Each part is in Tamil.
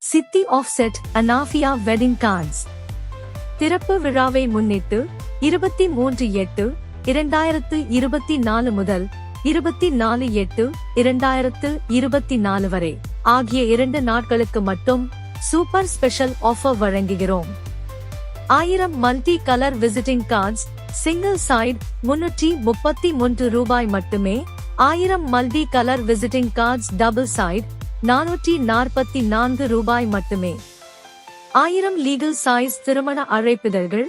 சித்தி ஆஃப்செட் அனாஃபியா வெட்டிங் கார்ட்ஸ் திறப்பு விழாவை முன்னிட்டு 23/8/2024 முதல் 24/8/2024 வரை ஆகிய 2 நாட்களுக்கு மட்டும் சூப்பர் ஸ்பெஷல் ஆஃபர் வழங்குகிறோம். 1000 multi colour visiting cards single side ₹333 மட்டுமே. 1000 multi colour visiting cards double side ₹444 மட்டுமே. 1000 லீகல் சைஸ் திருமண அழைப்பிதழ்கள்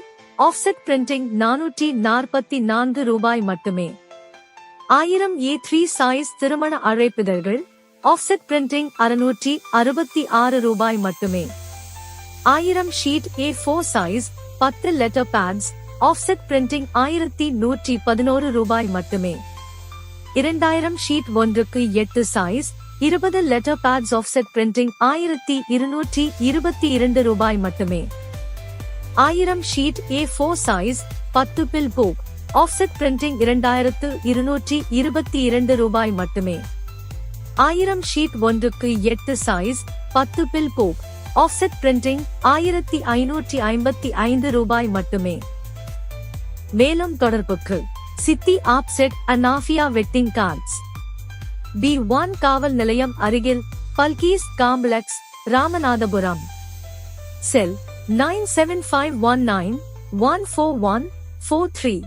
ஆஃப்செட் பிரிண்டிங் ₹444 மட்டுமே. 1000 A3 சைஸ் திருமண அழைப்பிதழ்கள் ஆஃப்செட் பிரிண்டிங் ₹666 மட்டுமே. 1000 sheet A4 size 10 letter pads offset printing ₹1111 மட்டுமே. 2000 sheet 1/8 size 20 letter pads offset printing ₹1222 மட்டுமே. 1000 sheet A4 size 10 bill book offset printing ₹2222 மட்டுமே. 1000 sheet 1/8 size 10 bill book offset printing ₹1555 மட்டுமே. மேலும் தொடர்புக்கு சித்தி ஆப்செட் அனாஃபியா வெட்டிங் கார்ட்ஸ் B1 காவல் நிலையம் அருகில் பல்கீஸ் காம்ப்ளெக்ஸ் ராமநாதபுரம். செல் 9751914143.